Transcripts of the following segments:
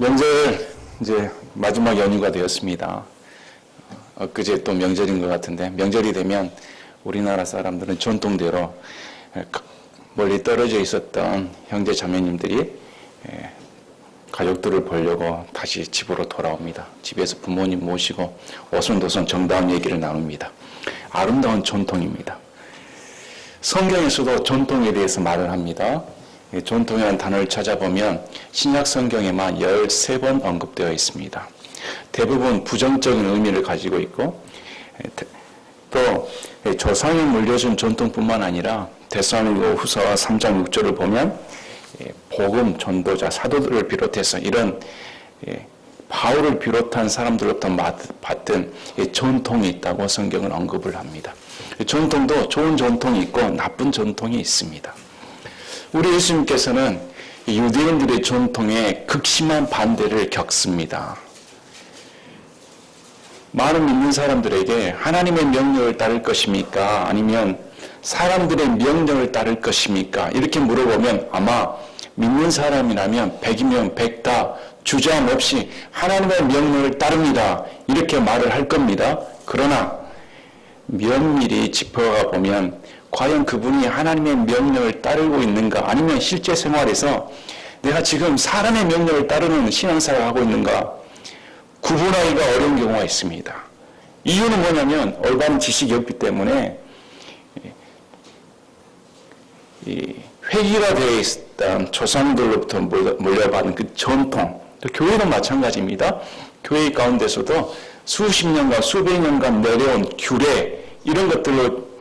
명절 이제 마지막 연휴가 되었습니다. 엊그제 또 명절인 것 같은데, 명절이 되면 우리나라 사람들은 전통대로 멀리 떨어져 있었던 형제 자매님들이 가족들을 보려고 다시 집으로 돌아옵니다. 집에서 부모님 모시고 오손도손 정다운 얘기를 나눕니다. 아름다운 전통입니다. 성경에서도 전통에 대해서 말을 합니다. 전통이라는 단어를 찾아보면 신약 성경에만 13번 언급되어 있습니다. 대부분 부정적인 의미를 가지고 있고, 또 조상이 물려준 전통뿐만 아니라 데살로니가 후서 3장 6절을 보면 복음 전도자 사도들을 비롯해서 이런 바울을 비롯한 사람들로부터 받은 전통이 있다고 성경은 언급을 합니다. 전통도 좋은 전통이 있고 나쁜 전통이 있습니다. 우리 예수님께서는 유대인들의 전통에 극심한 반대를 겪습니다. 많은 믿는 사람들에게 하나님의 명령을 따를 것입니까? 아니면 사람들의 명령을 따를 것입니까? 이렇게 물어보면 아마 믿는 사람이라면 100이면 100 다 주저함 없이 하나님의 명령을 따릅니다. 이렇게 말을 할 겁니다. 그러나 면밀히 짚어가 보면 과연 그분이 하나님의 명령을 따르고 있는가, 아니면 실제 생활에서 내가 지금 사람의 명령을 따르는 신앙생활을 하고 있는가 구분하기가 어려운 경우가 있습니다. 이유는 뭐냐면 올바른 지식이 없기 때문에 회귀가 되어 있던 조상들로부터 물려받은 그 전통, 교회도 마찬가지입니다. 교회 가운데서도 수십 년간 수백 년간 내려온 규례, 이런 것들로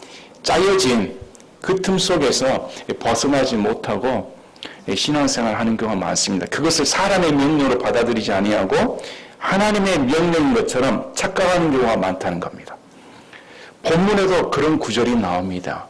짜여진 그 틈 속에서 벗어나지 못하고 신앙생활을 하는 경우가 많습니다. 그것을 사람의 명령으로 받아들이지 아니하고 하나님의 명령인 것처럼 착각하는 경우가 많다는 겁니다. 본문에도 그런 구절이 나옵니다.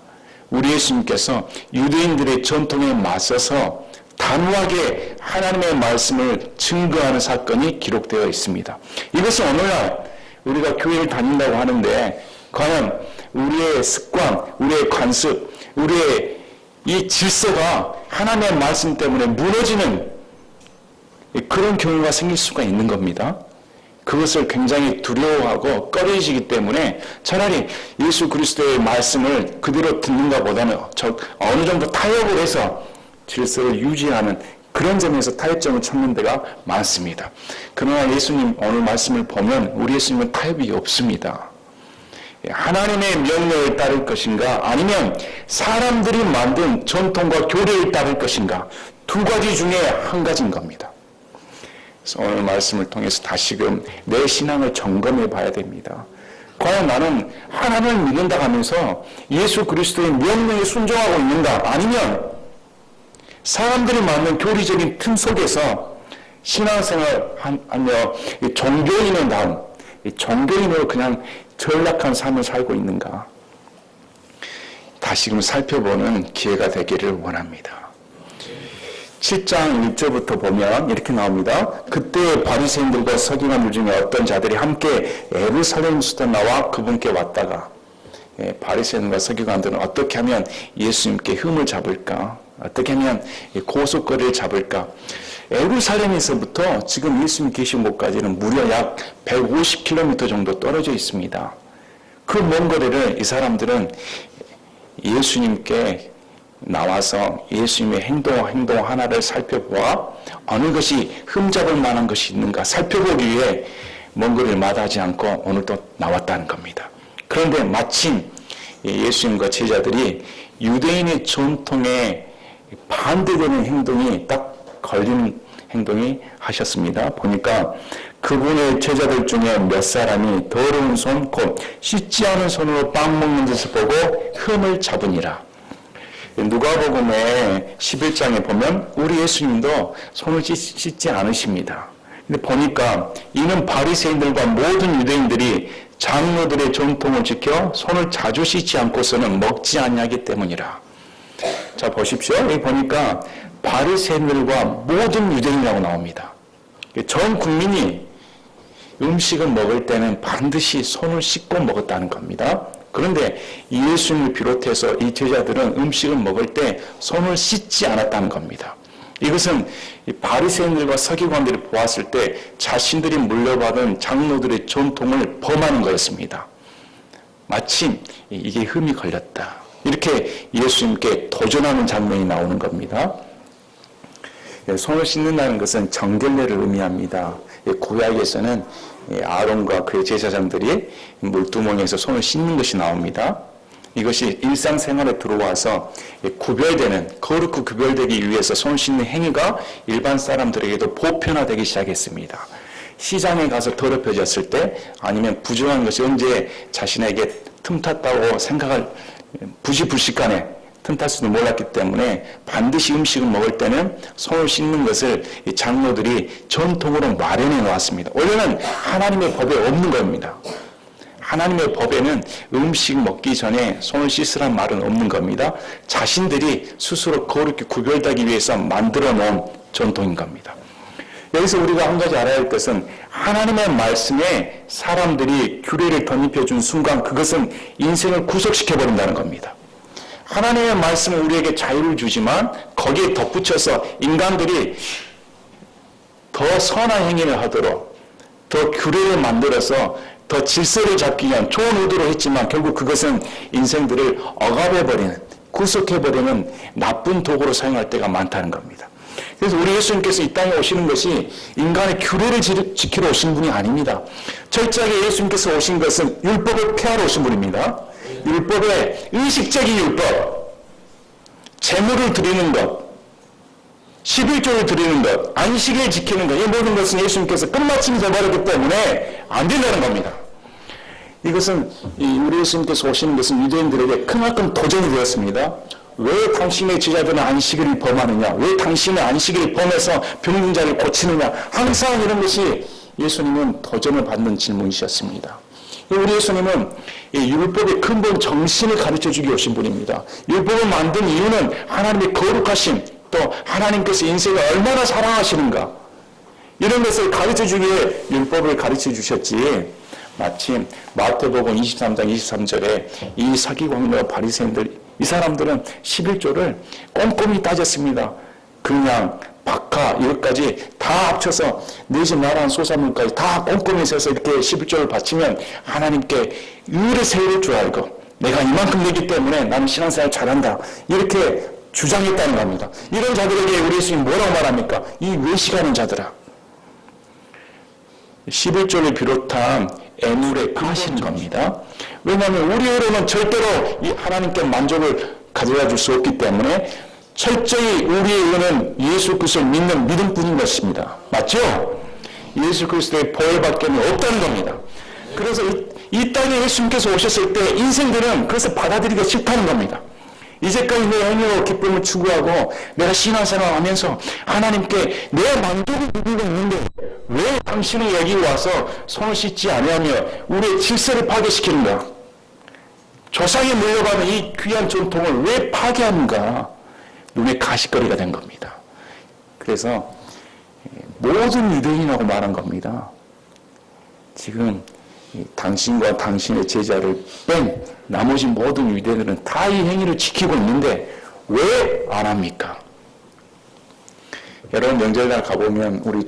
우리 예수님께서 유대인들의 전통에 맞서서 단호하게 하나님의 말씀을 증거하는 사건이 기록되어 있습니다. 이것은 오늘날 우리가 교회를 다닌다고 하는데 과연 우리의 습관, 우리의 관습, 우리의 이 질서가 하나님의 말씀 때문에 무너지는 그런 경우가 생길 수가 있는 겁니다. 그것을 굉장히 두려워하고 꺼려지기 때문에 차라리 예수 그리스도의 말씀을 그대로 듣는가 보다는 어느 정도 타협을 해서 질서를 유지하는 그런 점에서 타협점을 찾는 데가 많습니다. 그러나 예수님 오늘 말씀을 보면 우리 예수님은 타협이 없습니다. 하나님의 명령을 따를 것인가, 아니면 사람들이 만든 전통과 교례를 따를 것인가, 두 가지 중에 한 가지인 겁니다. 그래서 오늘 말씀을 통해서 다시금 내 신앙을 점검해 봐야 됩니다. 과연 나는 하나님을 믿는다 하면서 예수 그리스도의 명령에 순종하고 있는가, 아니면 사람들이 만든 교리적인 틈 속에서 신앙생활하며 종교인의 다음 종교인으로 그냥 전락한 삶을 살고 있는가, 다시금 살펴보는 기회가 되기를 원합니다. 7장 1절부터 보면 이렇게 나옵니다. 그때 바리새인들과 서기관들 중에 어떤 자들이 함께 예루살렘에서 나와 그분께 왔다가, 바리새인과 서기관들은 어떻게 하면 예수님께 흠을 잡을까, 어떻게 하면 고속거리를 잡을까. 예루살렘에서부터 지금 예수님 계신 곳까지는 무려 약 150km 정도 떨어져 있습니다. 그 먼 거리를 이 사람들은 예수님께 나와서 예수님의 행동 하나를 살펴보아 어느 것이 흠잡을 만한 것이 있는가 살펴보기 위해 먼 거리를 마다하지 않고 오늘 또 나왔다는 겁니다. 그런데 마침 예수님과 제자들이 유대인의 전통에 반대되는 행동이 딱 걸리는 행동이 하셨습니다. 보니까 그분의 제자들 중에 몇 사람이 더러운 손, 곧 씻지 않은 손으로 빵 먹는 것을 보고 흠을 잡으니라. 누가복음의 11장에 보면 우리 예수님도 손을 씻지 않으십니다. 근데 보니까 이는 바리새인들과 모든 유대인들이 장로들의 전통을 지켜 손을 자주 씻지 않고서는 먹지 아니하기 때문이라. 자, 보십시오. 여기 보니까 바리새인들과 모든 유대인이라고 나옵니다. 전 국민이 음식을 먹을 때는 반드시 손을 씻고 먹었다는 겁니다. 그런데 예수님을 비롯해서 이 제자들은 음식을 먹을 때 손을 씻지 않았다는 겁니다. 이것은 이 바리새인들과 서기관들이 보았을 때 자신들이 물려받은 장로들의 전통을 범하는 거였습니다. 마침 이게 흠이 걸렸다. 이렇게 예수님께 도전하는 장면이 나오는 겁니다. 손을 씻는다는 것은 정결례를 의미합니다. 구약에서는 아론과 그의 제사장들이 물두멍에서 손을 씻는 것이 나옵니다. 이것이 일상생활에 들어와서 구별되는, 거룩히 구별되기 위해서 손 씻는 행위가 일반 사람들에게도 보편화되기 시작했습니다. 시장에 가서 더럽혀졌을 때, 아니면 부정한 것이 언제 자신에게 틈탔다고 생각할 부시불식간에 틈탔을지도 몰랐기 때문에 반드시 음식을 먹을 때는 손을 씻는 것을 이 장로들이 전통으로 마련해 놓았습니다. 원래는 하나님의 법에 없는 겁니다. 하나님의 법에는 음식 먹기 전에 손을 씻으란 말은 없는 겁니다. 자신들이 스스로 거룩히 구별되기 위해서 만들어 놓은 전통인 겁니다. 여기서 우리가 한 가지 알아야 할 것은 하나님의 말씀에 사람들이 규례를 덧입혀 준 순간 그것은 인생을 구속시켜버린다는 겁니다. 하나님의 말씀은 우리에게 자유를 주지만 거기에 덧붙여서 인간들이 더 선한 행위를 하도록 더 규례를 만들어서 더 질서를 잡기 위한 좋은 의도로 했지만 결국 그것은 인생들을 억압해버리는, 구속해버리는 나쁜 도구로 사용할 때가 많다는 겁니다. 그래서 우리 예수님께서 이 땅에 오시는 것이 인간의 규례를 지키러 오신 분이 아닙니다. 철저하게 예수님께서 오신 것은 율법을 폐하러 오신 분입니다. 율법의 의식적인 율법, 제물을 드리는 것, 11조를 드리는 것, 안식일 지키는 것, 이 모든 것은 예수님께서 끝마침이 되어버렸기 때문에 안 된다는 겁니다. 이것은 우리 예수님께서 오시는 것은 유대인들에게 크나큰 도전이 되었습니다. 왜 당신의 제자들은 안식일을 범하느냐? 왜 당신은 안식일을 범해서 병든 자를 고치느냐? 항상 이런 것이 예수님은 도전을 받는 질문이셨습니다. 우리 예수님은 율법의 근본 정신을 가르쳐주기 오신 분입니다. 율법을 만든 이유는 하나님의 거룩하심, 또 하나님께서 인생을 얼마나 사랑하시는가, 이런 것을 가르쳐주기에 율법을 가르쳐주셨지, 마침 마태복음 23장 23절에 이 서기관과 바리새인들, 이 사람들은 11조를 꼼꼼히 따졌습니다. 그냥 박하 이것까지 다 합쳐서 내 집 나라한 소사물까지 다 꼼꼼히 세서 이렇게 11조를 바치면 하나님께 의를 세울 줄 알고 내가 이만큼 내기 때문에 나는 신앙생활 잘한다, 이렇게 주장했다는 겁니다. 이런 자들에게 우리 예수님이 뭐라고 말합니까? 이 외식하는 자들아. 11조를 비롯한 애물에 금하시는 겁니다. 왜냐하면 우리로는 절대로 이 하나님께 만족을 가져다 줄 수 없기 때문에 철저히 우리의 의는 예수 그리스도를 믿는 믿음뿐인 것입니다. 맞죠? 예수 그리스도의 보혈밖에 없다는 겁니다. 그래서 이 땅에 예수님께서 오셨을 때 인생들은 그것을 받아들이기 싫다는 겁니다. 이제까지 내 행위로 기쁨을 추구하고 내가 신앙생활을 하면서 하나님께 내 만족을 누리고 있는데 왜 당신은 여기 와서 손을 씻지 아니하며 우리의 질서를 파괴시키는가? 조상이 물려받은 이 귀한 전통을 왜 파괴하는가? 눈에 가시거리가 된 겁니다. 그래서 모든 유대인이라고 말한 겁니다. 지금 당신과 당신의 제자를 뺀 나머지 모든 유대인들은 다 이 행위를 지키고 있는데 왜 안 합니까? 여러분 명절날 가보면 우리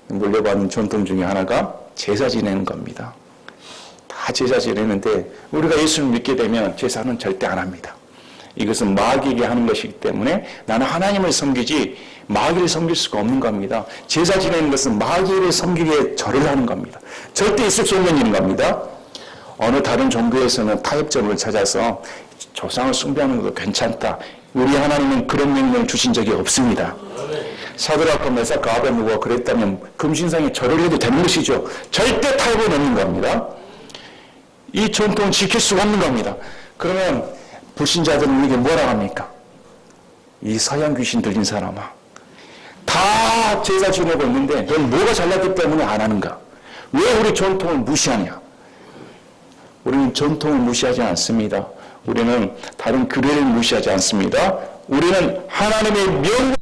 물려받은 전통 중에 하나가 제사 지내는 겁니다. 다 제사 지내는데 우리가 예수를 믿게 되면 제사는 절대 안 합니다. 이것은 마귀에게 하는 것이기 때문에 나는 하나님을 섬기지 마귀를 섬길 수가 없는 겁니다. 제사 지내는 것은 마귀를 섬기기에 절을 하는 겁니다. 절대 있을 수 없는 일인 겁니다. 어느 다른 종교에서는 타협점을 찾아서 조상을 숭배하는 것도 괜찮다. 우리 하나님은 그런 명령을 주신 적이 없습니다. 사드락과 메삭과 아벤누고가 그랬다면 금신상에 절을 해도 되는 것이죠. 절대 타협은 없는 겁니다. 이 전통을 지킬 수가 없는 겁니다. 그러면 불신자들은 우리에게 뭐라고 합니까? 이 서양 귀신 들린 사람아, 다 제사 지내고 있는데 넌 뭐가 잘났기 때문에 안 하는가? 왜 우리 전통을 무시하냐? 우리는 전통을 무시하지 않습니다. 우리는 다른 규례를 무시하지 않습니다. 우리는 하나님의 명령입니다.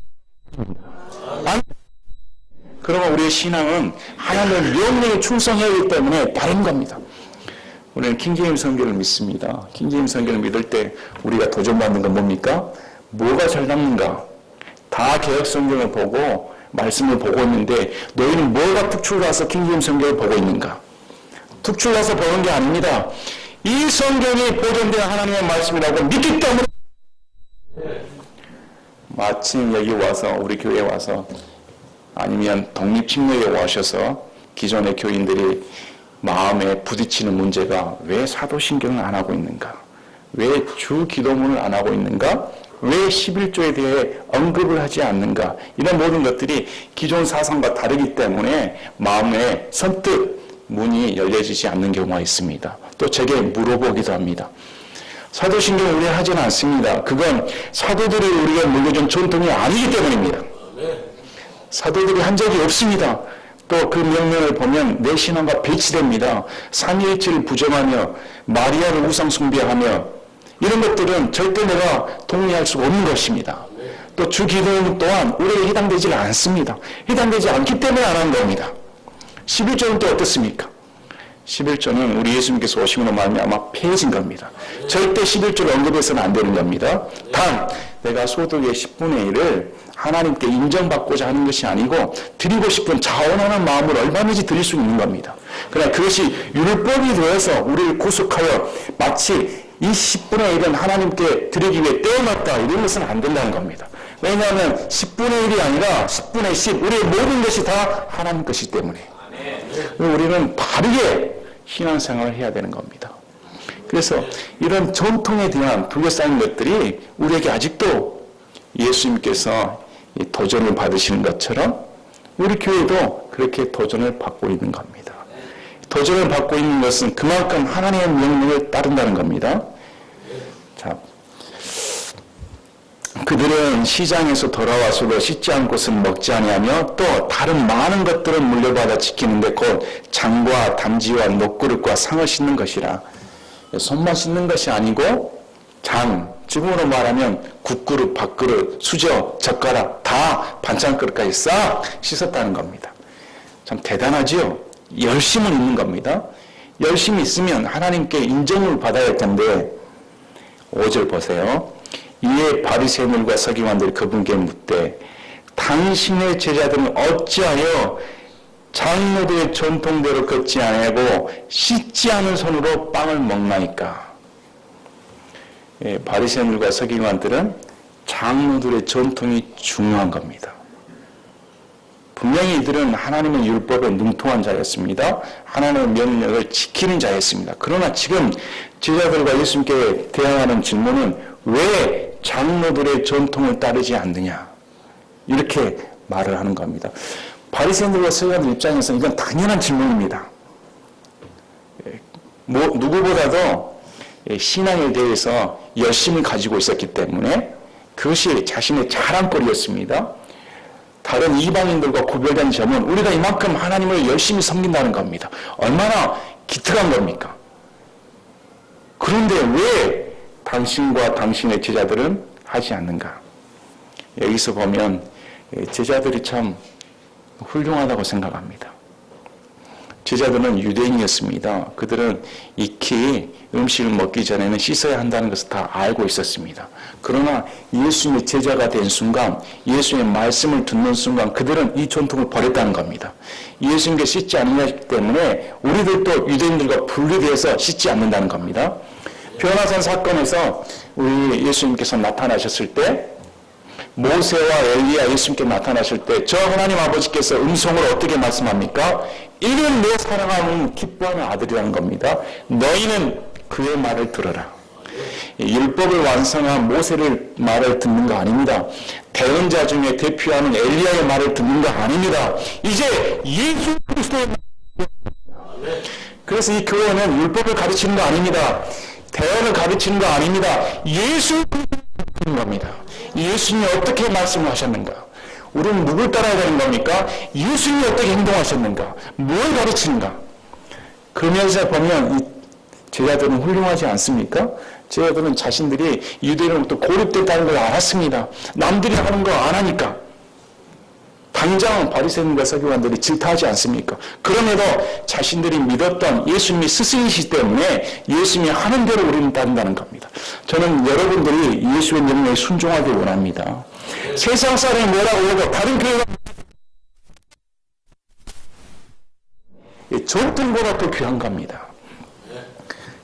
그러면 우리의 신앙은 하나님의 명령에 충성해야 하기 때문에 다른 겁니다. 우리는 킹제임스 성경을 믿습니다. 킹제임스 성경을 믿을 때 우리가 도전받는 건 뭡니까? 뭐가 잘났는가? 다 개혁성경을 보고 말씀을 보고 있는데 너희는 뭐가 특출나서 킹제임 성경을 보고 있는가? 특출나서 보는 게 아닙니다. 이 성경이 보존된 하나님의 말씀이라고 믿기 때문에 마침 여기 와서 우리 교회에 와서 아니면 독립침례에 오셔서 기존의 교인들이 마음에 부딪히는 문제가 왜 사도신경을 안 하고 있는가? 왜 주 기도문을 안 하고 있는가? 왜 11조에 대해 언급을 하지 않는가? 이런 모든 것들이 기존 사상과 다르기 때문에 마음에 선뜻 문이 열려지지 않는 경우가 있습니다. 또 제게 물어보기도 합니다. 사도신경을 우리가 하지는 않습니다. 그건 사도들이 우리가 물려준 전통이 아니기 때문입니다. 사도들이 한 적이 없습니다. 또 그 명령을 보면 내 신앙과 배치됩니다. 삼위일체를 부정하며 마리아를 우상 숭배하며 이런 것들은 절대 내가 동의할 수가 없는 것입니다. 또 주 기도는 또한 우리에게 해당되지 않습니다. 해당되지 않기 때문에 안 한 겁니다. 11조는 또 어떻습니까? 11조는 우리 예수님께서 오심으로 말미암아 폐해진 겁니다. 절대 11조를 언급해서는 안 되는 겁니다. 단 내가 소득의 10분의 1을 하나님께 인정받고자 하는 것이 아니고 드리고 싶은 자원하는 마음을 얼마든지 드릴 수 있는 겁니다. 그러나 그것이 율법이 되어서 우리를 구속하여 마치 이 10분의 1은 하나님께 드리기 위해 떼어놨다 이런 것은 안 된다는 겁니다. 왜냐하면 10분의 1이 아니라 10분의 10 우리의 모든 것이 다 하나님 것이기 때문에 우리는 바르게 신앙생활을 해야 되는 겁니다. 그래서 이런 전통에 대한 둘러싸인 것들이 우리에게 아직도 예수님께서 도전을 받으시는 것처럼 우리 교회도 그렇게 도전을 받고 있는 겁니다. 도전을 받고 있는 것은 그만큼 하나님의 명령을 따른다는 겁니다. 자, 그들은 시장에서 돌아와서도 씻지 않은 것을 먹지 아니하며 또 다른 많은 것들을 물려받아 지키는데 곧 장과 담지와 녹그릇과 상을 씻는 것이라. 손만 씻는 것이 아니고 장, 지금으로 말하면 국그릇, 밥그릇, 수저, 젓가락 다 반찬그릇까지 싹 씻었다는 겁니다. 참 대단하지요? 열심은 있는 겁니다. 열심히 있으면 하나님께 인정을 받아야 할 텐데 5절 보세요. 이에 바리새인들과 서기관들이 그분께 묻되 당신의 제자들은 어찌하여 장로들의 전통대로 걷지 아니하고 씻지 않은 손으로 빵을 먹나이까? 바리새인들과 서기관들은 장로들의 전통이 중요한 겁니다. 분명히 이들은 하나님의 율법에 능통한 자였습니다. 하나님의 명령을 지키는 자였습니다. 그러나 지금 제자들과 예수님께 대항하는 질문은 왜 장로들의 전통을 따르지 않느냐? 이렇게 말을 하는 겁니다. 바리새인들과 서기관들 입장에서는 이건 당연한 질문입니다. 누구보다도 신앙에 대해서 열심히 가지고 있었기 때문에 그것이 자신의 자랑거리였습니다. 다른 이방인들과 구별된 점은 우리가 이만큼 하나님을 열심히 섬긴다는 겁니다. 얼마나 기특한 겁니까? 그런데 왜 당신과 당신의 제자들은 하지 않는가? 여기서 보면 제자들이 참 훌륭하다고 생각합니다. 제자들은 유대인이었습니다. 그들은 익히 음식을 먹기 전에는 씻어야 한다는 것을 다 알고 있었습니다. 그러나 예수님의 제자가 된 순간, 예수님의 말씀을 듣는 순간 그들은 이 전통을 버렸다는 겁니다. 예수님께 씻지 않느냐기 때문에 우리들도 유대인들과 분리되어서 씻지 않는다는 겁니다. 변화산 사건에서 우리 예수님께서 나타나셨을 때 모세와 엘리야 예수님께 나타나실 때 저 하나님 아버지께서 음성으로 어떻게 말씀합니까? 이는 내 사랑하는 기뻐하는 아들이라는 겁니다. 너희는 그의 말을 들어라. 율법을 완성한 모세를 말을 듣는 거 아닙니다. 대언자 중에 대표하는 엘리야의 말을 듣는 거 아닙니다. 이제 예수 그리스도의 그래서 이 교회는 율법을 가르치는 거 아닙니다. 대언을 가르치는 거 아닙니다. 예수 그리스도의 겁니다. 예수님이 어떻게 말씀을 하셨는가? 우리는 누굴 따라야 되는 겁니까? 예수님이 어떻게 행동하셨는가? 뭘 가르치는가? 그러면서 보면 이 제자들은 훌륭하지 않습니까? 제자들은 자신들이 유대인으로부터 고립됐다는 걸 알았습니다. 남들이 하는 거 안 하니까. 당장 바리새인과 서기관들이 질타하지 않습니까? 그럼에도 자신들이 믿었던 예수님이 스승이시기 때문에 예수님이 하는 대로 우리는 따른다는 겁니다. 저는 여러분들이 예수의 명령에 순종하길 원합니다. 세상 사람이 뭐라고 해도 다른 교회가 전통보다 더 귀한 겁니다.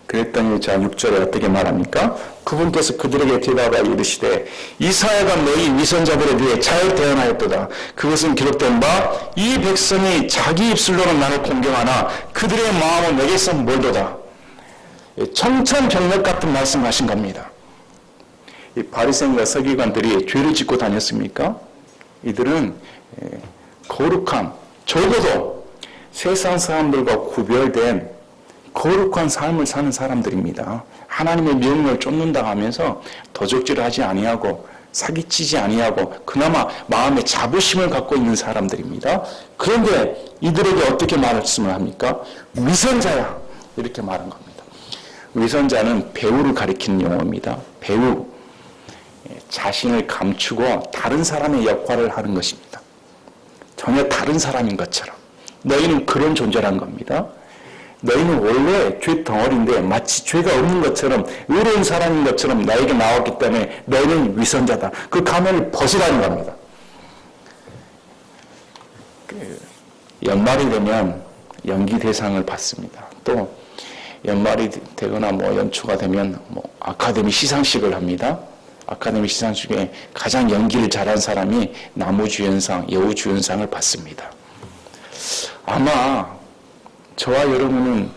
그랬더니 자 6절에 어떻게 말합니까? 그분께서 그들에게 대답하여 이르시되 이사야가 너희 위선자들에 대해 잘 대언하였도다. 그것은 기록된 바 이 백성이 자기 입술로는 나를 공경하나 그들의 마음은 내게서 멀도다. 청천벽력 같은 말씀하신 겁니다. 이 바리새인과 서기관들이 죄를 짓고 다녔습니까? 이들은 거룩함, 적어도 세상 사람들과 구별된 거룩한 삶을 사는 사람들입니다. 하나님의 명령을 쫓는다 하면서 도적질을 하지 아니하고 사기치지 아니하고 그나마 마음에 자부심을 갖고 있는 사람들입니다. 그런데 이들에게 어떻게 말씀을 합니까? 위선자야 이렇게 말한 겁니다. 위선자는 배우를 가리키는 용어입니다. 배우, 자신을 감추고 다른 사람의 역할을 하는 것입니다. 전혀 다른 사람인 것처럼 너희는 그런 존재란 겁니다. 너희는 원래 죄 덩어리인데 마치 죄가 없는 것처럼 의로운 사람인 것처럼 나에게 나왔기 때문에 너희는 위선자다. 그 가면을 벗으라는 겁니다. 연말이 되면 연기 대상을 받습니다. 또 연말이 되거나 연초가 되면 아카데미 시상식을 합니다. 아카데미 시상식에 가장 연기를 잘한 사람이 나무주연상, 여우주연상을 받습니다. 아마 저와 여러분은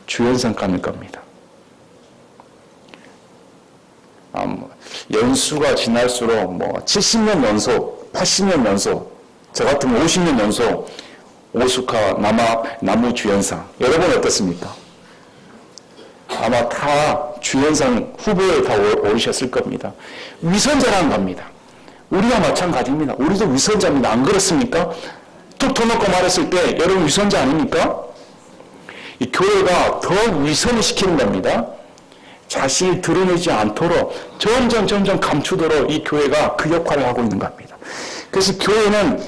주연상감일 겁니다. 연수가 지날수록 70년 연소, 80년 연소, 저 같으면 50년 연소, 오스카 나무주연상. 여러분 어떻습니까? 아마 다 주연상 후보에 다 오르셨을 겁니다. 위선자라는 겁니다. 우리가 마찬가지입니다. 우리도 위선자입니다. 안 그렇습니까? 툭 터놓고 말했을 때 여러분 위선자 아닙니까? 이 교회가 더 위선을 시키는 겁니다. 자신이 드러내지 않도록 점점 감추도록 이 교회가 그 역할을 하고 있는 겁니다. 그래서 교회는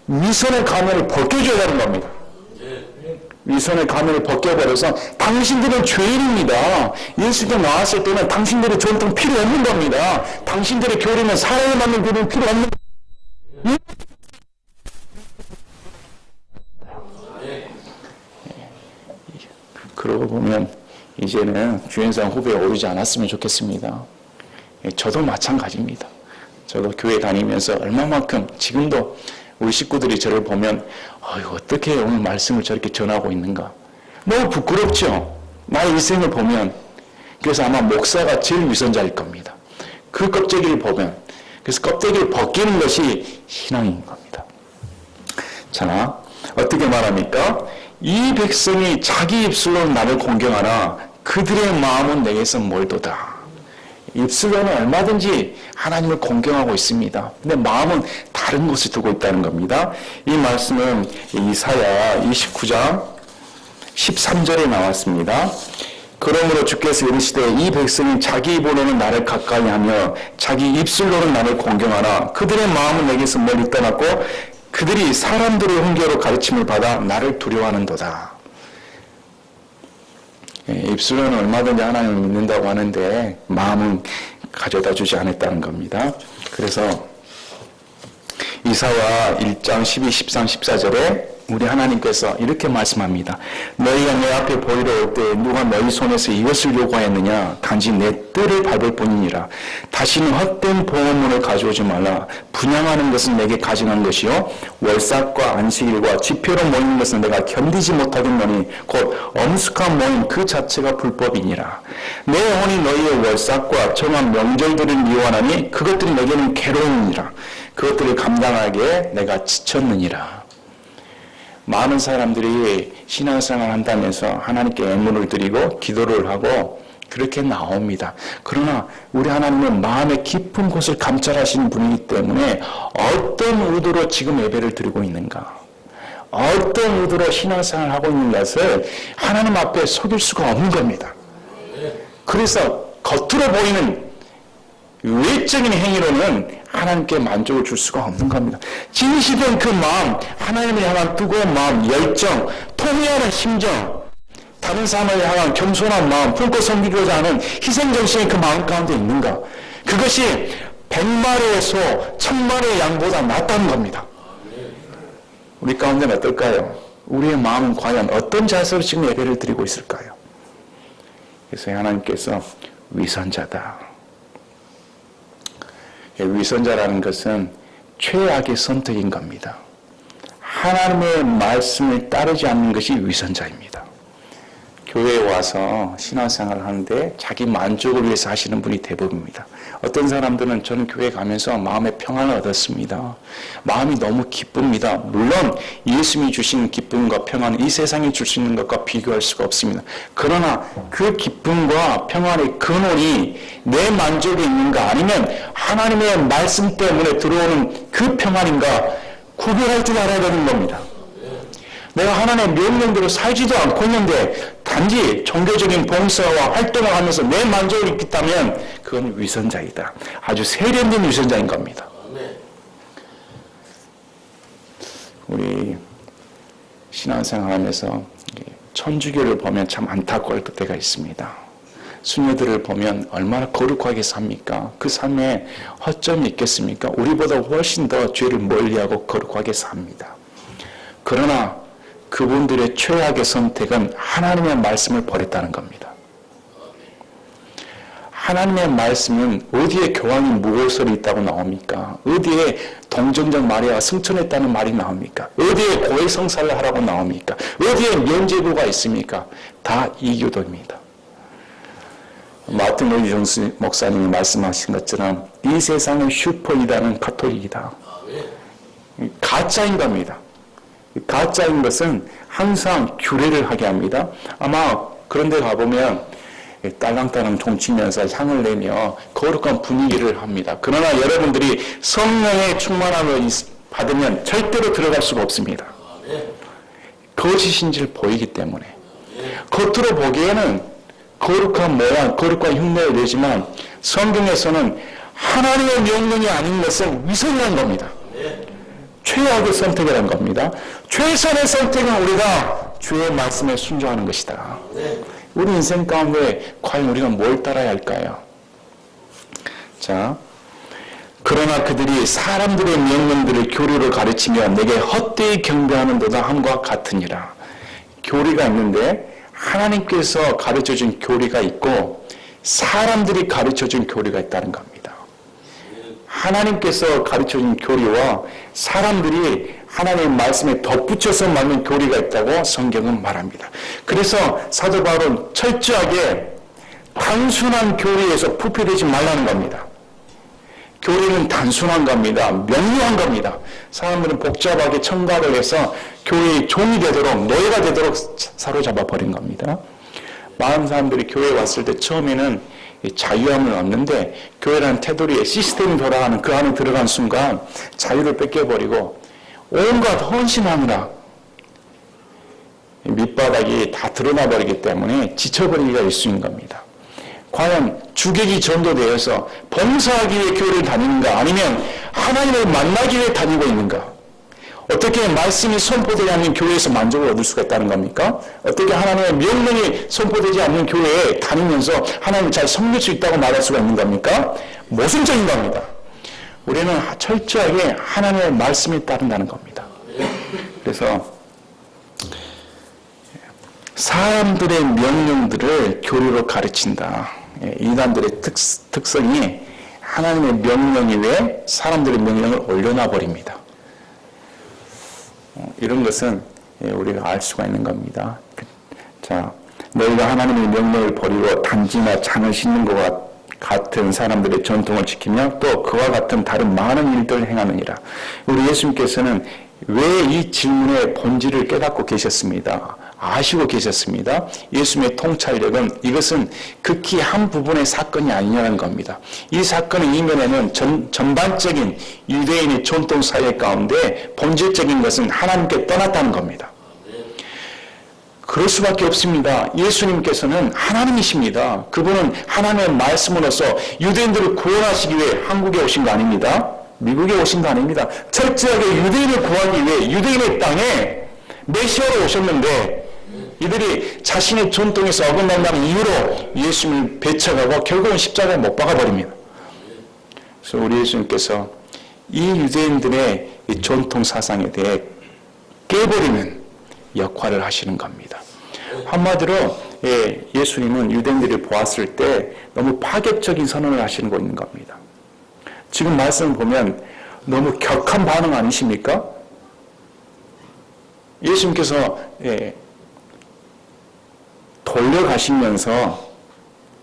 위선의 가면을 벗겨줘야 하는 겁니다. 위선의 가면을 벗겨버려서 당신들은 죄인입니다. 예수님 나왔을 때는 당신들의 전통 필요 없는 겁니다. 당신들의 교리는 사랑에 맞는 교리는 필요 없는 겁니다. 그러고 보면 이제는 주연상 후보에 오르지 않았으면 좋겠습니다. 저도 마찬가지입니다. 저도 교회 다니면서 얼마만큼 지금도 우리 식구들이 저를 보면 어떻게 오늘 말씀을 저렇게 전하고 있는가. 너무 부끄럽죠. 나의 일생을 보면. 그래서 아마 목사가 제일 위선자일 겁니다. 그 껍데기를 보면. 그래서 껍데기를 벗기는 것이 신앙인 겁니다. 자, 어떻게 말합니까? 이 백성이 자기 입술로 나를 공경하나 그들의 마음은 내게서 멀도다. 입술로는 얼마든지 하나님을 공경하고 있습니다. 근데 마음은 다른 곳에 두고 있다는 겁니다. 이 말씀은 이사야 29장 13절에 나왔습니다. 그러므로 주께서 이르시되 이 백성이 자기 입으로는 나를 가까이 하며 자기 입술로는 나를 공경하나 그들의 마음은 내게서 멀리 떠났고 그들이 사람들의 훈계로 가르침을 받아 나를 두려워하는도다. 입술로는 얼마든지 하나님을 믿는다고 하는데 마음은 가져다 주지 않았다는 겁니다. 그래서 이사야 1장 12, 13, 14절에 우리 하나님께서 이렇게 말씀합니다. 너희가 내 앞에 보이러 올 때 누가 너희 손에서 이것을 요구하였느냐? 단지 내 뜰을 밟을 뿐이니라. 다시는 헛된 보험물을 가져오지 말라. 분양하는 것은 내게 가증한 것이요 월삭과 안식일과 지표로 모이는 것은 내가 견디지 못하겠노니 곧 엄숙한 모임 그 자체가 불법이니라. 내 혼이 너희의 월삭과 정한 명절들을 미워하나니 그것들이 내게는 괴로움이니라. 그것들을 감당하기에 내가 지쳤느니라. 많은 사람들이 신앙생활 한다면서 하나님께 애물을 드리고 기도를 하고 그렇게 나옵니다. 그러나 우리 하나님은 마음의 깊은 곳을 감찰하시는 분이기 때문에 어떤 의도로 지금 예배를 드리고 있는가, 어떤 의도로 신앙생활을 하고 있는 것을 하나님 앞에 속일 수가 없는 겁니다. 그래서 겉으로 보이는 외적인 행위로는 하나님께 만족을 줄 수가 없는 겁니다. 진실된 그 마음, 하나님을 향한 뜨거운 마음, 열정, 통회하는 심정, 다른 사람을 향한 겸손한 마음, 품고 섬기고자 하는 희생정신이 그 마음 가운데 있는가? 그것이 100마리의 소, 1000마리의 양보다 낫다는 겁니다. 우리 가운데는 어떨까요? 우리의 마음은 과연 어떤 자세로 지금 예배를 드리고 있을까요? 그래서 하나님께서 위선자다. 위선자라는 것은 최악의 선택인 겁니다. 하나님의 말씀을 따르지 않는 것이 위선자입니다. 교회에 와서 신앙생활을 하는데 자기 만족을 위해서 하시는 분이 대부분입니다. 어떤 사람들은 저는 교회 가면서 마음의 평안을 얻었습니다. 마음이 너무 기쁩니다. 물론 예수님이 주시는 기쁨과 평안은 이 세상이 줄 수 있는 것과 비교할 수가 없습니다. 그러나 그 기쁨과 평안의 근원이 내 만족에 있는가 아니면 하나님의 말씀 때문에 들어오는 그 평안인가 구별할 줄 알아야 되는 겁니다. 내가 하나님의 명령대로 살지도 않고 있는데 단지 종교적인 봉사와 활동을 하면서 내 만족을 느꼈다면 그건 위선자이다. 아주 세련된 위선자인 겁니다. 우리 신앙생활하면서 천주교를 보면 참 안타까울 때가 있습니다. 수녀들을 보면 얼마나 거룩하게 삽니까? 그 삶에 허점이 있겠습니까? 우리보다 훨씬 더 죄를 멀리하고 거룩하게 삽니다. 그러나 그분들의 최악의 선택은 하나님의 말씀을 버렸다는 겁니다. 하나님의 말씀은 어디에 교황이 무고설이 있다고 나옵니까? 어디에 동정적 마리아가 승천했다는 말이 나옵니까? 어디에 고해성사를 하라고 나옵니까? 어디에 면죄부가 있습니까? 다 이교도입니다. 마틴 로이드 존스 목사님이 말씀하신 것처럼 이 세상의 슈퍼이다는 가톨릭이다. 가짜인 겁니다. 가짜인 것은 항상 규례를 하게 합니다. 아마 그런 데 가보면 딸랑딸랑 종치면서 향을 내며 거룩한 분위기를 합니다. 그러나 여러분들이 성령의 충만함을 받으면 절대로 들어갈 수가 없습니다. 거짓인 줄 보이기 때문에. 겉으로 보기에는 거룩한 모양, 거룩한 흉내를 내지만 성경에서는 하나님의 명령이 아닌 것은 위선한 겁니다. 최악의 선택이라는 겁니다. 최선의 선택은 우리가 주의 말씀에 순종하는 것이다. 우리 인생 가운데 과연 우리가 뭘 따라야 할까요? 자, 그러나 그들이 사람들의 명령들을 교리로 가르치며 내게 헛되이 경배하는 함과 같으니라. 교리가 있는데 하나님께서 가르쳐준 교리가 있고 사람들이 가르쳐준 교리가 있다는 겁니다. 하나님께서 가르쳐준 교리와 사람들이 하나님의 말씀에 덧붙여서 만든 교리가 있다고 성경은 말합니다. 그래서 사도 바울은 철저하게 단순한 교리에서 부패되지 말라는 겁니다. 교리는 단순한 겁니다. 명료한 겁니다. 사람들은 복잡하게 첨가를 해서 교회의 종이 되도록, 노예가 되도록 사로잡아 버린 겁니다. 많은 사람들이 교회에 왔을 때 처음에는 자유함을 얻는데 교회라는 테두리에 시스템이 돌아가는 그 안에 들어간 순간 자유를 뺏겨버리고 온갖 헌신하느라 밑바닥이 다 드러나버리기 때문에 지쳐버리기가 일쑤인 겁니다. 과연 주객이 전도되어서 봉사하기 위해 교회를 다니는가 아니면 하나님을 만나기 위해 다니고 있는가? 어떻게 말씀이 선포되지 않는 교회에서 만족을 얻을 수가 있다는 겁니까? 어떻게 하나님의 명령이 선포되지 않는 교회에 다니면서 하나님을 잘 섬길 수 있다고 말할 수가 있는 겁니까? 모순적인 겁니다. 우리는 철저하게 하나님의 말씀에 따른다는 겁니다. 그래서 사람들의 명령들을 교리로 가르친다. 이단들의 특성이 하나님의 명령 위에 사람들의 명령을 올려놔 버립니다. 이런 것은 우리가 알 수가 있는 겁니다. 자, 너희가 하나님의 명령을 버리고 단지나 잔을 씻는 것과 같은 사람들의 전통을 지키며 또 그와 같은 다른 많은 일들을 행하느니라. 우리 예수님께서는 왜 이 질문의 본질을 깨닫고 계셨습니다. 아시고 계셨습니다. 예수님의 통찰력은 이것은 극히 한 부분의 사건이 아니냐는 겁니다. 이 사건의 이면에는 전반적인 유대인의 전통 사회 가운데 본질적인 것은 하나님께 떠났다는 겁니다. 그럴 수밖에 없습니다. 예수님께서는 하나님이십니다. 그분은 하나님의 말씀으로서 유대인들을 구원하시기 위해 한국에 오신 거 아닙니다. 미국에 오신 거 아닙니다. 철저하게 유대인을 구하기 위해 유대인의 땅에 메시아로 오셨는데 이들이 자신의 전통에서 어긋난다는 이유로 예수님을 배척하고 결국은 십자가에 못 박아버립니다. 그래서 우리 예수님께서 이 유대인들의 이 전통 사상에 대해 깨버리는 역할을 하시는 겁니다. 한마디로 예수님은 유대인들이 보았을 때 너무 파격적인 선언을 하시는 거 있는 겁니다. 지금 말씀을 보면 너무 격한 반응 아니십니까? 예수님께서 돌려가시면서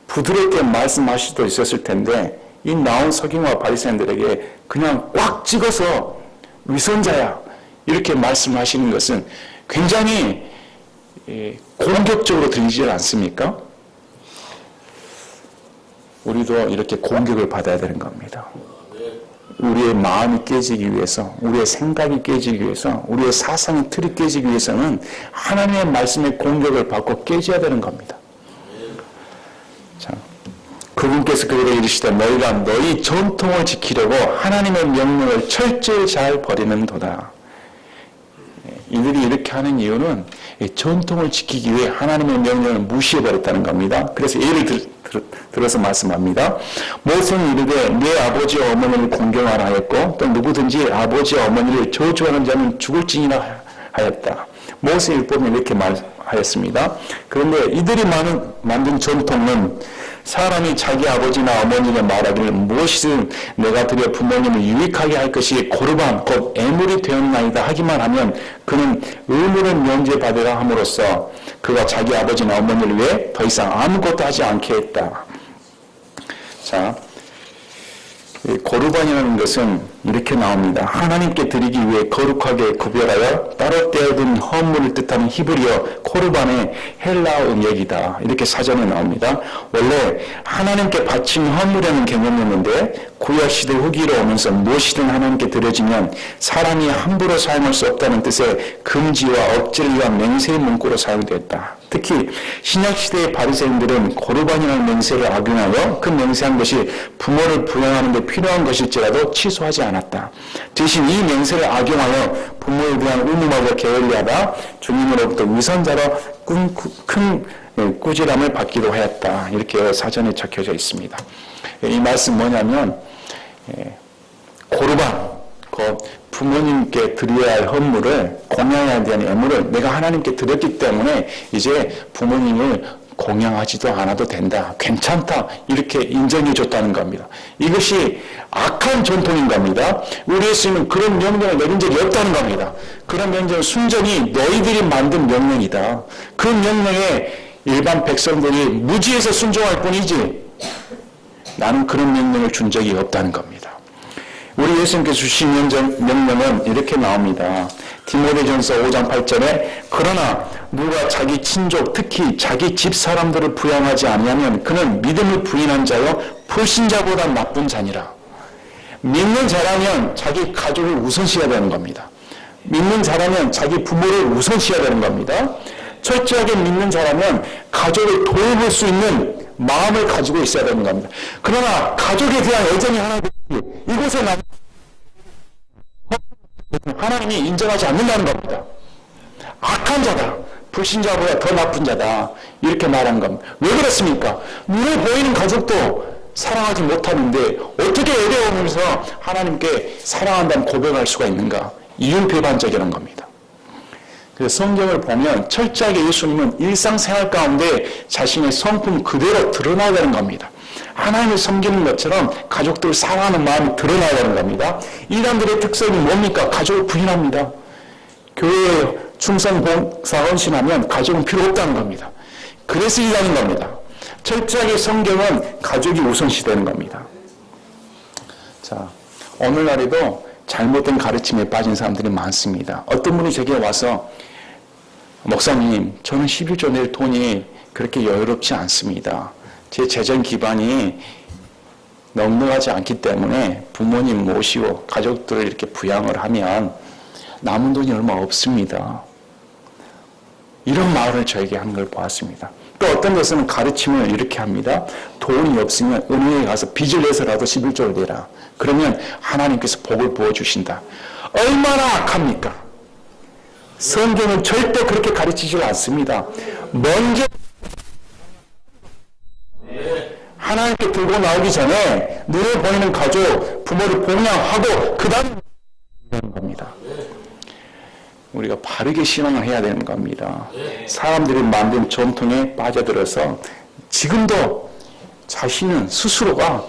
부드럽게 말씀하실 수도 있었을 텐데 이 나온 서기관과 바리새인들에게 그냥 꽉 찍어서 위선자야 이렇게 말씀하시는 것은 굉장히 공격적으로 들리지 않습니까? 우리도 이렇게 공격을 받아야 되는 겁니다. 우리의 마음이 깨지기 위해서, 우리의 생각이 깨지기 위해서, 우리의 사상의 틀이 깨지기 위해서는 하나님의 말씀의 공격을 받고 깨져야 되는 겁니다. 자, 그분께서 그들에게 이르시되 너희가 너희 전통을 지키려고 하나님의 명령을 철저히 잘 버리는도다. 이들이 이렇게 하는 이유는 전통을 지키기 위해 하나님의 명령을 무시해버렸다는 겁니다. 그래서 예를 들어서 말씀합니다. 모세는 이르되 내 아버지와 어머니를 공경하라 하였고 또 누구든지 아버지와 어머니를 저주하는 자는 죽을지니라 하였다. 모세 율법은 이렇게 말하였습니다. 그런데 이들이 만든 전통은 사람이 자기 아버지나 어머니에게 말하기를 무엇이든 내가 드려 부모님을 유익하게 할 것이 고르반 곧 애물이 되었나이다 하기만 하면 그는 의무를 면제받으라 함으로써 그가 자기 아버지나 어머니를 위해 더 이상 아무것도 하지 않게 했다. 자, 고르반이라는 것은 이렇게 나옵니다. 하나님께 드리기 위해 거룩하게 구별하여 따로 떼어둔 헌물을 뜻하는 히브리어 코르반의 헬라어 음역이다. 이렇게 사전에 나옵니다. 원래 하나님께 바친 헌물이라는 개념이었는데 구약시대 후기로 오면서 무엇이든 하나님께 드려지면 사람이 함부로 사용할 수 없다는 뜻의 금지와 억지를 위한 맹세의 문구로 사용되었다. 특히 신약시대의 바리새인들은 고르반이라는 맹세를 악용하여 그 맹세한 것이 부모를 부양하는 데 필요한 것일지라도 취소하지 않았다. 대신 이 맹세를 악용하여 부모에 대한 의무마저 게을리하다 주님으로부터 위선자로 큰 꾸지람을 받기도 하였다. 이렇게 사전에 적혀져 있습니다. 이 말씀 뭐냐면 고르반, 부모님께 드려야 할 헌물을 공양해야 되는 애물을 내가 하나님께 드렸기 때문에 이제 부모님을 공양하지도 않아도 된다. 괜찮다. 이렇게 인정해 줬다는 겁니다. 이것이 악한 전통인 겁니다. 우리 예수님은 그런 명령을 내린 적이 없다는 겁니다. 그런 명령은 순전히 너희들이 만든 명령이다. 그 명령에 일반 백성들이 무지해서 순종할 뿐이지 나는 그런 명령을 준 적이 없다는 겁니다. 우리 예수님께서 주신 명령은 이렇게 나옵니다. 디모데전서 5장 8절에 그러나 누가 자기 친족 특히 자기 집 사람들을 부양하지 아니하면 그는 믿음을 부인한 자여 불신자보다 나쁜 자니라. 믿는 자라면 자기 가족을 우선시해야 되는 겁니다. 믿는 자라면 자기 부모를 우선시해야 되는 겁니다. 철저하게 믿는 자라면 가족을 돌볼 수 있는 마음을 가지고 있어야 되는 겁니다. 그러나 가족에 대한 애정이 하나 이곳에 하나님이 인정하지 않는다는 겁니다. 악한 자다. 불신자보다 더 나쁜 자다. 이렇게 말한 겁니다. 왜 그렇습니까? 눈에 보이는 가족도 사랑하지 못하는데 어떻게 애려오면서 하나님께 사랑한다는 고백할 수가 있는가? 이윤배반적이라는 겁니다. 그래서 성경을 보면 철저하게 예수님은 일상생활 가운데 자신의 성품 그대로 드러나야 되는 겁니다. 하나님을 섬기는 것처럼 가족들을 사랑하는 마음이 드러나야 되는 겁니다. 이단들의 특성이 뭡니까? 가족을 부인합니다. 교회에 충성, 봉사, 헌신하면 가족은 필요 없다는 겁니다. 그래서 이단인 겁니다. 철저하게 성경은 가족이 우선시되는 겁니다. 자, 오늘날에도 잘못된 가르침에 빠진 사람들이 많습니다. 어떤 분이 제게 와서 목사님, 저는 11조 낼 돈이 그렇게 여유롭지 않습니다. 제 재정 기반이 넉넉하지 않기 때문에 부모님 모시고 가족들을 이렇게 부양을 하면 남은 돈이 얼마 없습니다. 이런 말을 저에게 하는 걸 보았습니다. 또 어떤 것은 가르침을 이렇게 합니다. 돈이 없으면 은행에 가서 빚을 내서라도 11조를 내라. 그러면 하나님께서 복을 부어주신다. 얼마나 악합니까? 성경은 절대 그렇게 가르치지 않습니다. 먼저 하나님께 들고 나오기 전에 눈에 보이는 가족, 부모를 봉양하고 그 다음에 하는 겁니다. 우리가 바르게 신앙을 해야 되는 겁니다. 사람들이 만든 전통에 빠져들어서 지금도 자신은 스스로가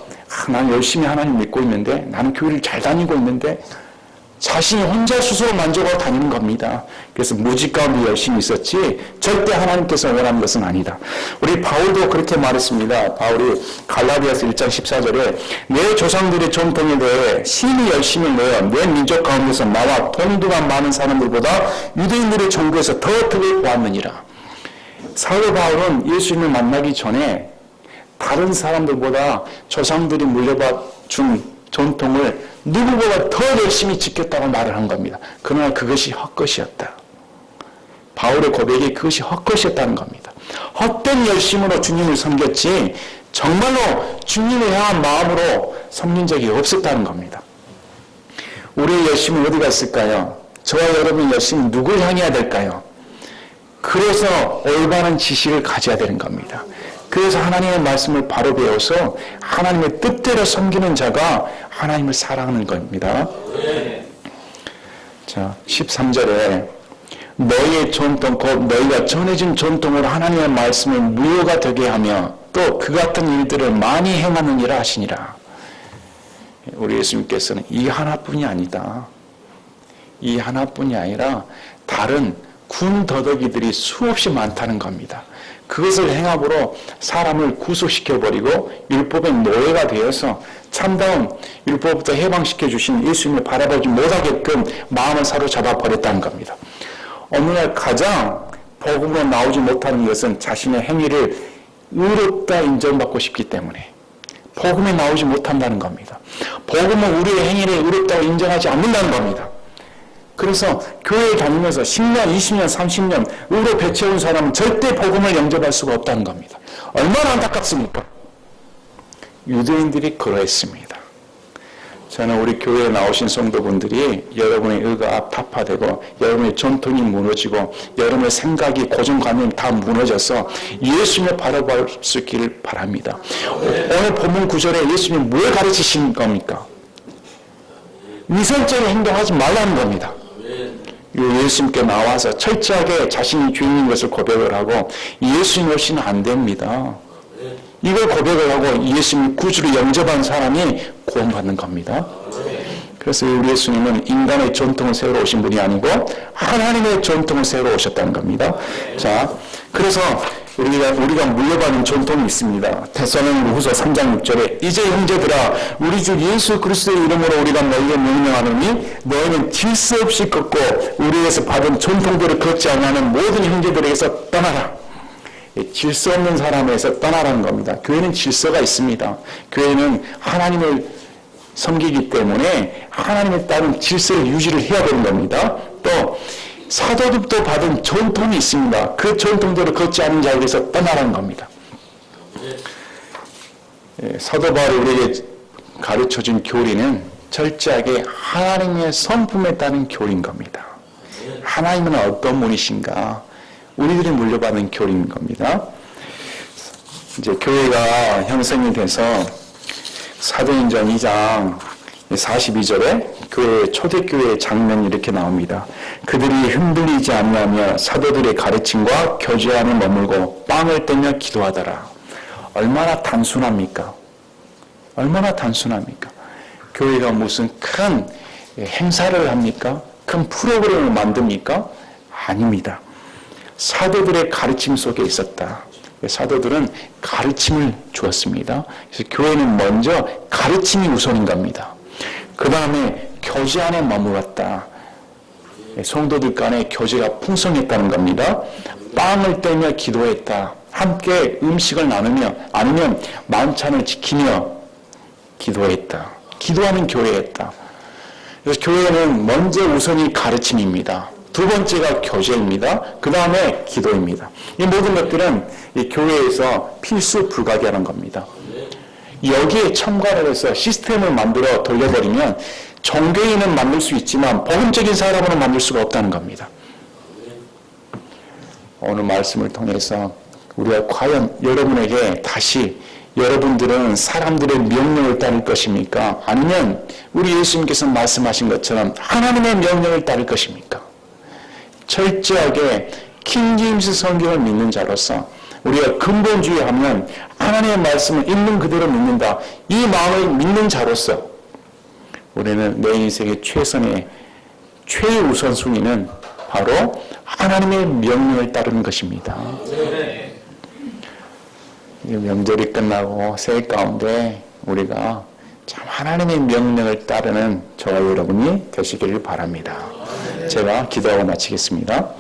난 열심히 하나님 믿고 있는데, 나는 교회를 잘 다니고 있는데, 자신이 혼자 스스로 만족하고 다니는 겁니다. 그래서 무지 가운데 열심히 있었지 절대 하나님께서 원하는 것은 아니다. 우리 바울도 그렇게 말했습니다. 바울이 갈라디아서 1장 14절에 내 조상들의 전통에 대해 심히 열심히 내어 내 민족 가운데서 나와 돈두가 많은 사람들보다 유대인들의 정부에서 더 득을 보았느니라. 사도 바울은 예수님을 만나기 전에 다른 사람들보다 조상들이 물려준 전통을 누구보다 더 열심히 지켰다고 말을 한 겁니다. 그러나 그것이 헛것이었다. 바울의 고백이 그것이 헛것이었다는 겁니다. 헛된 열심으로 주님을 섬겼지 정말로 주님을 향한 마음으로 섬긴 적이 없었다는 겁니다. 우리의 열심은 어디가 있을까요? 저와 여러분의 열심은 누굴 향해야 될까요? 그래서 올바른 지식을 가져야 되는 겁니다. 그래서 하나님의 말씀을 바로 배워서 하나님의 뜻대로 섬기는 자가 하나님을 사랑하는 겁니다. 자, 13절에 너희의 전통 곧 너희가 전해진 전통으로 하나님의 말씀을 무효가 되게 하며 또 그 같은 일들을 많이 행하느니라 하시니라. 우리 예수님께서는 이 하나뿐이 아니다. 이 하나뿐이 아니라 다른 군더더기들이 수없이 많다는 겁니다. 그것을 행함으로 사람을 구속시켜버리고 율법의 노예가 되어서 참다운 율법부터 해방시켜 주신 예수님을 바라보지 못하게끔 마음을 사로잡아 버렸다는 겁니다. 오늘날 가장 복음으로 나오지 못하는 것은 자신의 행위를 의롭다 인정받고 싶기 때문에 복음에 나오지 못한다는 겁니다. 복음은 우리의 행위를 의롭다고 인정하지 않는다는 겁니다. 그래서 교회에 다니면서 10년, 20년, 30년 의로 배채운 사람은 절대 복음을 영접할 수가 없다는 겁니다. 얼마나 안타깝습니까? 유대인들이 그러했습니다. 저는 우리 교회에 나오신 성도분들이 여러분의 의가 타파되고 여러분의 전통이 무너지고 여러분의 생각이 고정관념이 다 무너져서 예수님을 바라볼 수 있기를 바랍니다. 오늘 본문 9절에 예수님이 뭘 가르치신 겁니까? 위선적인 행동하지 말라는 겁니다. 예수님께 나와서 철저하게 자신이 죄인인 것을 고백을 하고 예수님 없이는 안 됩니다. 이걸 고백을 하고 예수님 구주를 영접한 사람이 구원받는 겁니다. 그래서 우리 예수님은 인간의 전통을 세우러 오신 분이 아니고 하나님의 전통을 세우러 오셨다는 겁니다. 자, 그래서 우리가 물려받은 전통이 있습니다. 데살로니가후서 3장 6절에 이제 형제들아 우리 주 예수 그리스도의 이름으로 우리가 너희에게 명령하노니 너희는 질서 없이 걷고 우리에게서 받은 전통들을 걷지 않는 모든 형제들에게서 떠나라. 질서 없는 사람에서 떠나라는 겁니다. 교회는 질서가 있습니다. 교회는 하나님을 섬기기 때문에 하나님에 따른 질서를 유지를 해야 되는 겁니다. 또 사도들도 받은 전통이 있습니다. 그 전통대로 걷지 않은 자에게서 떠나라는 겁니다. 사도 바울이 우리에게 가르쳐준 교리는 철저하게 하나님의 성품에 따른 교리인 겁니다. 하나님은 어떤 분이신가? 우리들이 물려받은 교리인 겁니다. 이제 교회가 형성이 돼서 사도행전 2장 42절에 교회 초대교회의 장면이 이렇게 나옵니다. 그들이 흔들리지 않냐며 사도들의 가르침과 교제 안에 머물고 빵을 떼며 기도하더라. 얼마나 단순합니까? 얼마나 단순합니까? 교회가 무슨 큰 행사를 합니까? 큰 프로그램을 만듭니까? 아닙니다. 사도들의 가르침 속에 있었다. 사도들은 가르침을 주었습니다. 그래서 교회는 먼저 가르침이 우선인 겁니다. 그 다음에 교제 안에 머물렀다. 성도들 간에 교제가 풍성했다는 겁니다. 빵을 떼며 기도했다. 함께 음식을 나누며 아니면 만찬을 지키며 기도했다. 기도하는 교회였다. 그래서 교회는 먼저 우선이 가르침입니다. 두 번째가 교제입니다. 그 다음에 기도입니다. 이 모든 것들은 이 교회에서 필수 불가결한 겁니다. 여기에 첨가를 해서 시스템을 만들어 돌려버리면 종교인은 만들 수 있지만 복음적인 사람으로 만들 수가 없다는 겁니다. 오늘 말씀을 통해서 우리가 과연 여러분에게 다시 여러분들은 사람들의 명령을 따를 것입니까? 아니면 우리 예수님께서 말씀하신 것처럼 하나님의 명령을 따를 것입니까? 철저하게 킹제임스 성경을 믿는 자로서 우리가 근본주의하면 하나님의 말씀을 있는 그대로 믿는다. 이 마음을 믿는 자로서 우리는 내 인생의 최우선순위는 바로 하나님의 명령을 따르는 것입니다. 명절이 끝나고 새해 가운데 우리가 참 하나님의 명령을 따르는 저와 여러분이 되시기를 바랍니다. 제가 기도하고 마치겠습니다.